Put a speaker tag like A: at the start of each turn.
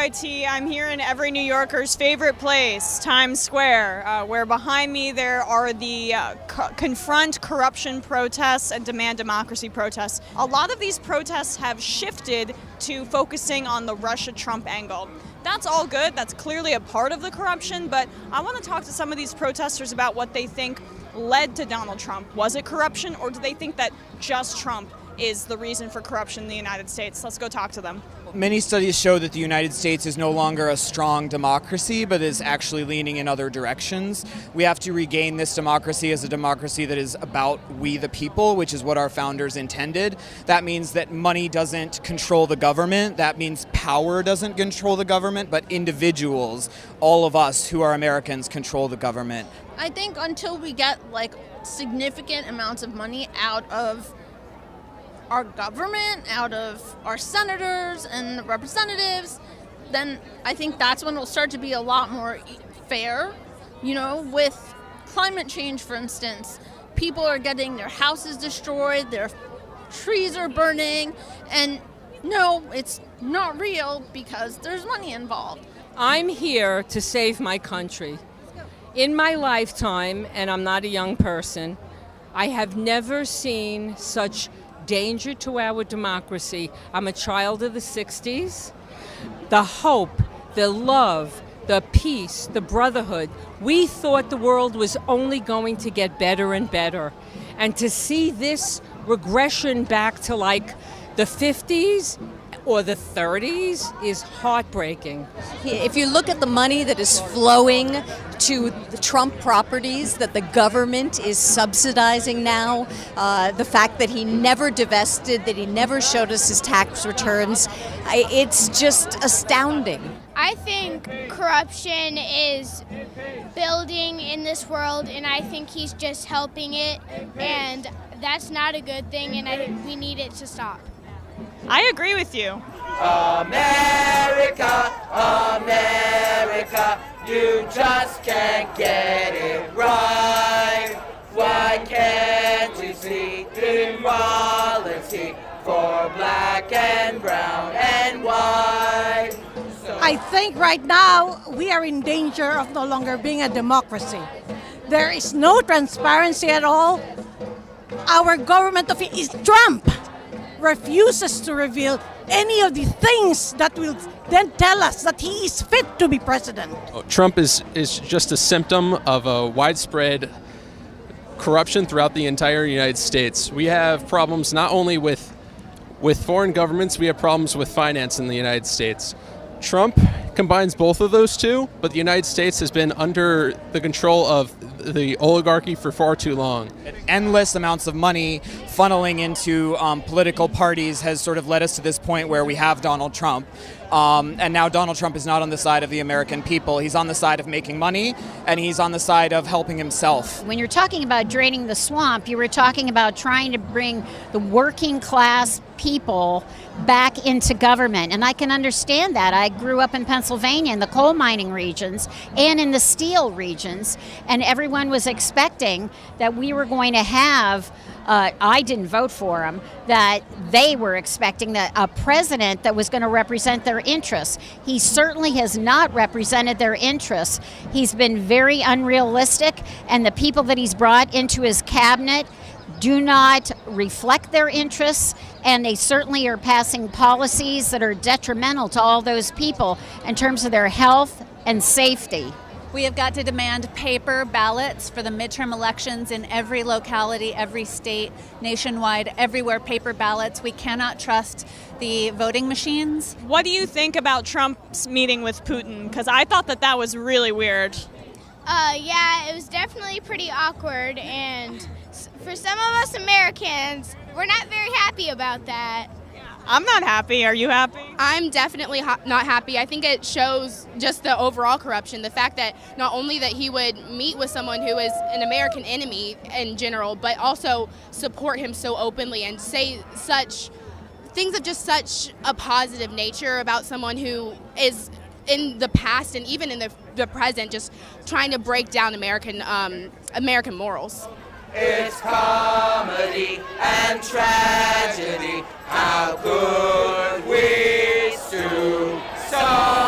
A: WIT. I'm here in every New Yorker's favorite place, Times Square, where behind me there are the confront corruption protests and demand democracy protests. A lot of these protests have shifted to focusing on the Russia-Trump angle. That's all good. That's clearly a part of the corruption, but I want to talk to some of these protesters about what they think led to Donald Trump. Was it corruption, or do they think that just Trump is the reason for corruption in the United States? Let's go talk to them.
B: Many studies show that the United States is no longer a strong democracy, but is actually leaning in other directions. We have to regain this democracy as a democracy that is about we the people, which is what our founders intended. That means that money doesn't control the government. That means power doesn't control the government, but individuals, all of us who are Americans, control the government.
C: I think until we get significant amounts of money out of our government, out of our senators and representatives, then I think that's when it'll start to be a lot more fair. With climate change, for instance, people are getting their houses destroyed, their trees are burning, and no, it's not real because there's money involved.
D: I'm here to save my country. In my lifetime, and I'm not a young person, I have never seen such danger to our democracy. I'm a child of the 60s. The hope, the love, the peace, the brotherhood. We thought the world was only going to get better and better. And to see this regression back to the 50s or the 30s is heartbreaking.
E: If you look at the money that is flowing to the Trump properties that the government is subsidizing now, the fact that he never divested, that he never showed us his tax returns, it's just astounding.
F: I think corruption is building in this world, and I think he's just helping it, and that's not a good thing, and I think we need it to stop.
A: I agree with you.
G: America, America, you just can't get it right. Why can't you see equality for black and brown and white?
H: I think right now we are in danger of no longer being a democracy. There is no transparency at all. Our government is Trump. Refuses to reveal any of the things that will then tell us that he is fit to be president.
I: Trump is just a symptom of a widespread corruption throughout the entire United States. We have problems not only with foreign governments, we have problems with finance in the United States. Trump combines both of those two, but the United States has been under the control of the oligarchy for far too long.
B: Endless amounts of money funneling into political parties has sort of led us to this point where we have Donald Trump. And now Donald Trump is not on the side of the American people. He's on the side of making money, and he's on the side of helping himself.
J: When you're talking about draining the swamp, you were talking about trying to bring the working class people back into government. And I can understand that. I grew up in Pennsylvania in the coal mining regions and in the steel regions, and everyone was expecting that we were going to have I didn't vote for him, that they were expecting that a president that was going to represent their interests. He certainly has not represented their interests. He's been very unrealistic, and the people that he's brought into his cabinet do not reflect their interests, and they certainly are passing policies that are detrimental to all those people in terms of their health and safety.
K: We have got to demand paper ballots for the midterm elections in every locality, every state, nationwide, everywhere paper ballots. We cannot trust the voting machines.
A: What do you think about Trump's meeting with Putin? Because I thought that was really weird.
F: Yeah, it was definitely pretty awkward, and for some of us Americans, we're not very happy about that.
A: I'm not happy. Are you happy?
L: I'm definitely not happy. I think it shows just the overall corruption. The fact that not only that he would meet with someone who is an American enemy in general, but also support him so openly and say such things of just such a positive nature about someone who is in the past and even in the present just trying to break down American morals.
G: It's comedy and tragedy. How could we stoop so